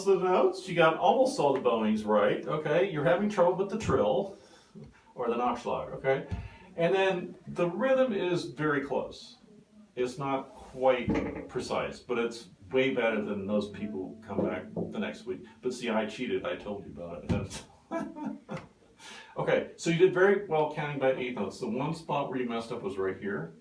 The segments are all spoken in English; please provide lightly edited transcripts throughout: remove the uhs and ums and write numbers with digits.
most of the notes. You got almost all the bowings right. Okay, you're having trouble with the trill or the Nachschlag. Okay, and then the rhythm is very close. It's not quite precise, but it's way better than those people who come back the next week. But see, I cheated. I told you about it. Okay, so you did very well counting by eighth notes. The one spot where you messed up was right here.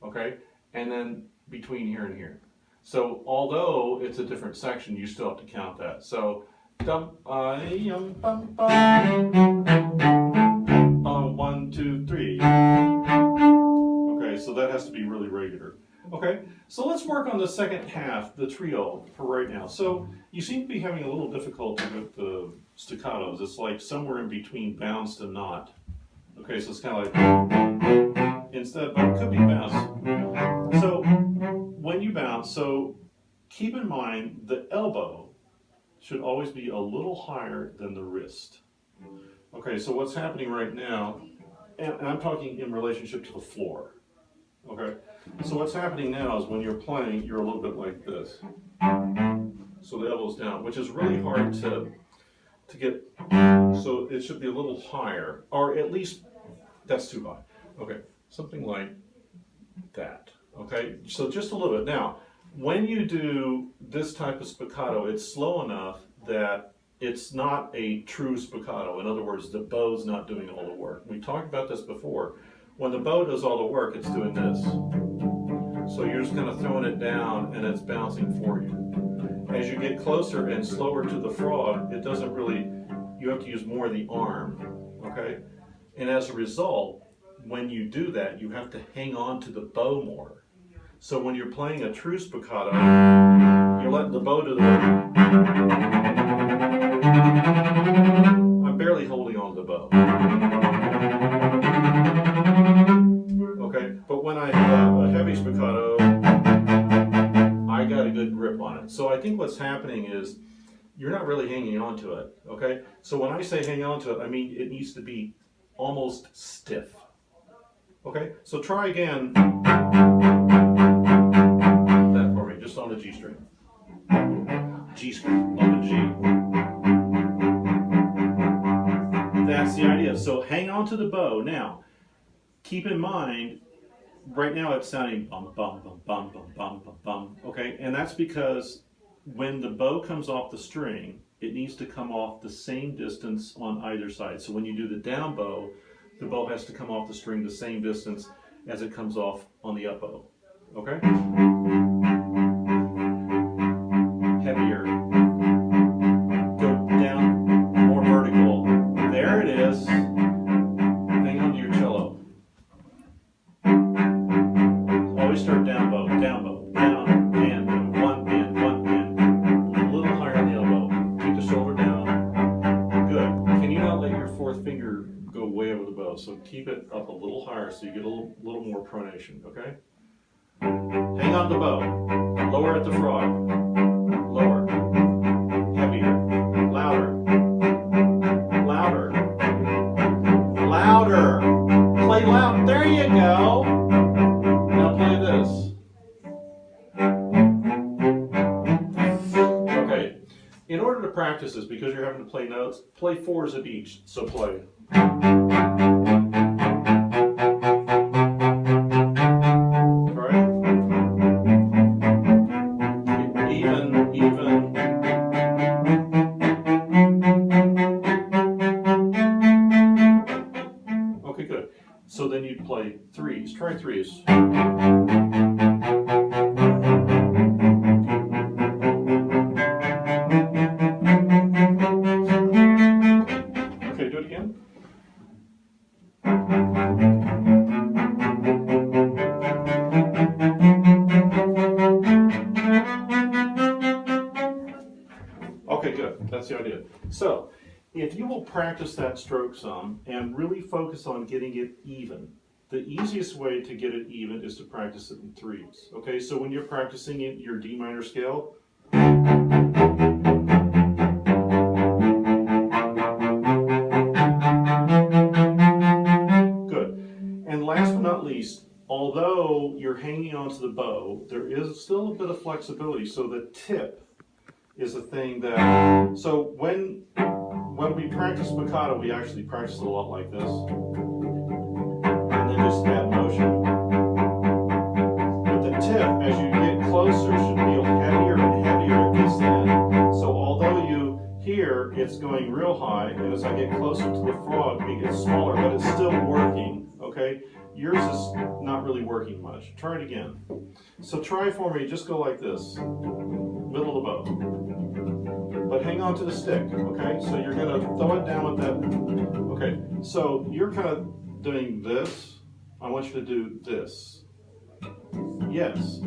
Okay, and then between here and here. So although it's a different section, you still have to count that. So dum yum bum bum. 1, 2, 3. Okay, so that has to be really regular. Okay, so let's work on the second half, the trio, for right now. So you seem to be having a little difficulty with the staccatos. It's like somewhere in between bounced and not. Okay, so it's kind of like instead, but it could be bounced. So when you bounce, so keep in mind the elbow should always be a little higher than the wrist. Okay, so what's happening right now, and I'm talking in relationship to the floor. Okay, so what's happening now is when you're playing, you're a little bit like this. So the elbow's down, which is really hard to get, so it should be a little higher, or at least that's too high. Okay, something like that. Okay, so just a little bit. Now, when you do this type of spiccato, it's slow enough that it's not a true spiccato. In other words, the bow's not doing all the work. We talked about this before. When the bow does all the work, it's doing this. So you're just kind of throwing it down and it's bouncing for you. As you get closer and slower to the frog, it doesn't really, you have to use more of the arm, okay? And as a result, when you do that, you have to hang on to the bow more. So when you're playing a true spiccato, you're letting the bow do the work. I'm barely holding on to the bow. Okay, but when I have a heavy spiccato, I got a good grip on it. So I think what's happening is you're not really hanging on to it, okay? So when I say hang on to it, I mean it needs to be almost stiff. Okay, so try again that for me, just on the G string. G string, on the G. That's the idea. So hang on to the bow. Now, keep in mind, right now it's sounding bum, bum, bum, bum, bum, bum, bum, bum, okay? And that's because when the bow comes off the string, it needs to come off the same distance on either side. So when you do the down bow, the bow has to come off the string the same distance as it comes off on the up bow, okay? Heavier. Go down, more vertical. There it is. Hang on to your cello. Always start down bow, down, and one, and. A little higher on the elbow. Keep the shoulder down. Good. Can you not let your fourth finger go way over the bow? So keep it up a little higher so you get a little more pronation, okay? Hang on to the bow. Lower at the frog. Lower. Heavier. Louder. Louder. Louder. Play loud. There you go. Now play this. Okay. In order to practice this, because you're having to play notes, play fours of each. So play. Okay, good. So then you'd play threes. Try threes. Okay, do it again. Okay, good. That's the idea. So, if you will practice that stroke some and really focus on getting it even, the easiest way to get it even is to practice it in threes. Okay, so when you're practicing it, your D minor scale, good. And last but not least, although you're hanging onto the bow, there is still a bit of flexibility, so the tip is a thing that, so when we practice spiccato, we actually practice it a lot like this. And then just add motion. But the tip, as you get closer, should feel heavier and heavier at this end. So although you hear it's going real high, and as I get closer to the frog, it gets smaller, but it's still working, okay? Yours is not really working much. Try it again. So try for me, just go like this. Middle of the bow. But hang on to the stick, okay? So you're gonna throw it down with that. Okay, so you're kind of doing this. I want you to do this. Yes.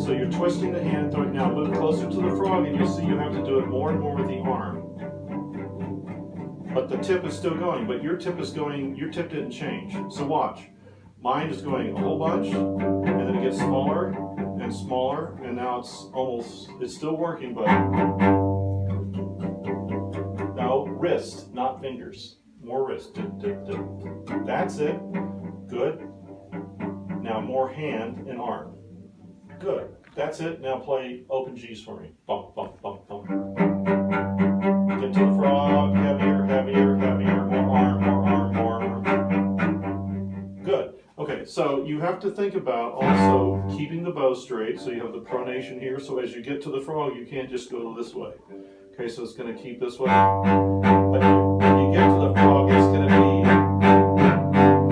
So you're twisting the hand, throwing. Now move closer to the frog, and you'll see you have to do it more and more with the arm. But the tip is still going, but your tip is going, your tip didn't change. So watch. Mine is going a whole bunch, and then it gets smaller and smaller, and now it's still working, but no, wrist, not fingers. More wrist. Dip, dip, dip. That's it. Good. Now more hand and arm. Good. That's it. Now play open G's for me. Bump, bump, bump, bump. Get to the frog. Heavier, heavier, heavier. More arm, more arm, more arm. Good. Okay, so you have to think about also keeping the bow straight. So you have the pronation here. So as you get to the frog, you can't just go this way. Okay, so it's going to keep this way. But when you get to the frog, it's going to be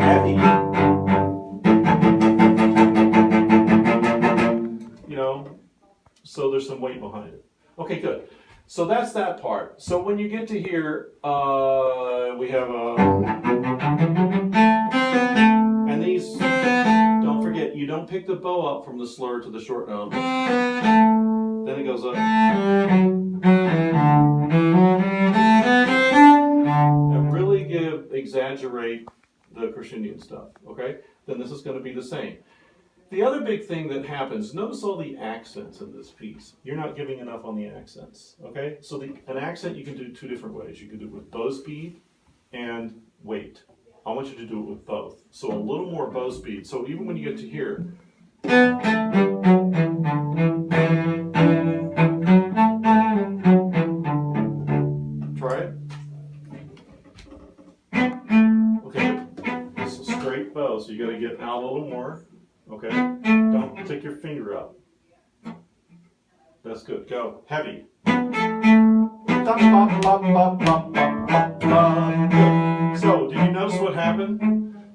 heavy. You know, so there's some weight behind it. Okay, good. So that's that part. So when you get to here, we have a, and these, don't forget, you don't pick the bow up from the slur to the short note. Then it goes up. And really exaggerate the crescendian stuff, okay? Then this is going to be the same. The other big thing that happens, notice all the accents in this piece. You're not giving enough on the accents, okay? So an accent you can do two different ways. You can do it with bow speed and weight. I want you to do it with both. So a little more bow speed. So even when you get to here, try it. Okay, this is straight bow, so you got to get out a little more. Okay, don't take your finger up. That's good. Go. Heavy. Good. So, did you notice what happened?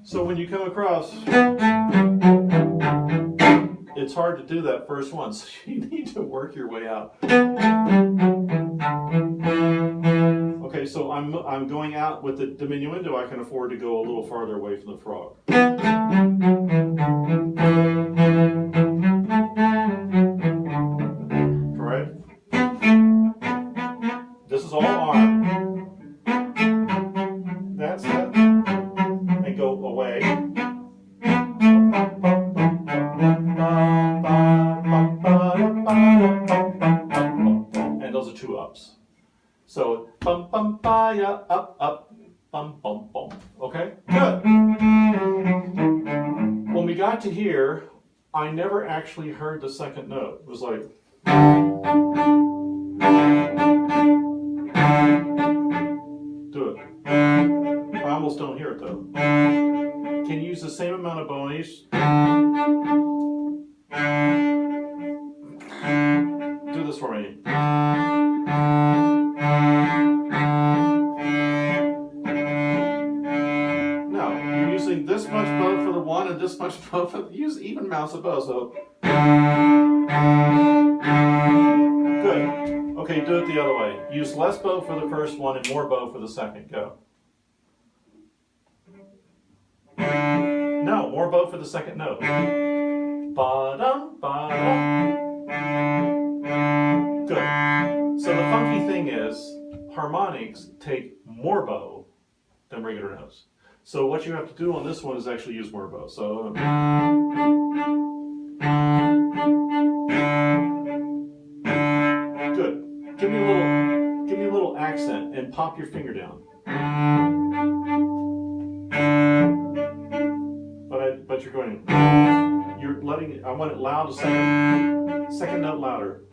So when you come across, it's hard to do that first one, so you need to work your way out. Okay, so I'm going out with the diminuendo. I can afford to go a little farther away from the frog. Try it. This is all arm. That's it. And go away. And those are two ups. So bum bum ba ya up up bum bum bum. Okay, good. When we got to here, I never actually heard the second note. It was like. Do it. I almost don't hear it though. Can you use the same amount of bonies? Do this for me. No, you're using this much bow for the one and this much bow for the, use even amounts of bow, so. Good. Okay, do it the other way. Use less bow for the first one and more bow for the second. Go. No, more bow for the second note. Ba-dum, ba-dum. Good. So the funky thing is, harmonics take more bow than regular notes. So what you have to do on this one is actually use more bow. So. Good. Give me a little accent and pop your finger down. But you're going. You're letting. I want it loud. Second note louder.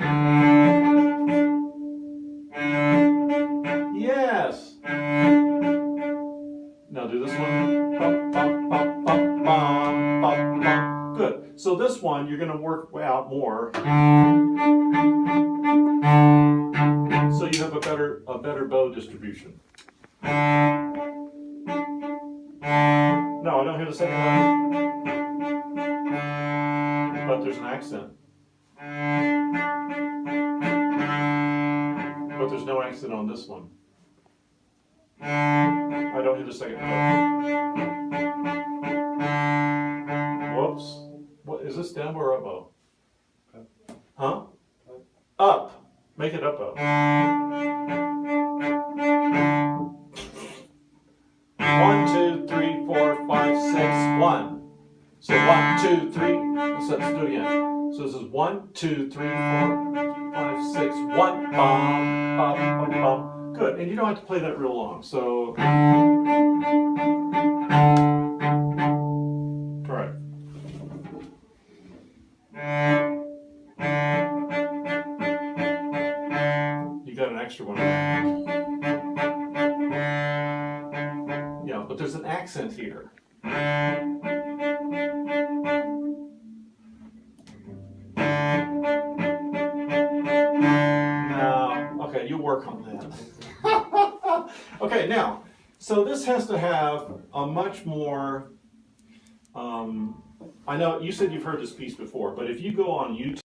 Now do this one. Bum, bum, bum, bum, bum, bum, bum. Good. So this one you're going to work out more, so you have a better bow distribution. No, I don't hear the second one. But there's an accent. But there's no accent on this one. I don't hear the second note. Whoops. What is this, down or up bow? Huh? Up. Make it up bow. 1, 2, 3, 4, 5, 6, 1. So 1, 2, 3. Let's do it again. So this is 1, 2, 3, 4, 5, 6, 1. Bum, bum, bum, bum. Good. And you don't have to play that real long. So. All right. You got an extra one. Yeah, but there's an accent here. No, okay, you work on that. Okay, now, so this has to have a much more, I know you said you've heard this piece before, but if you go on YouTube,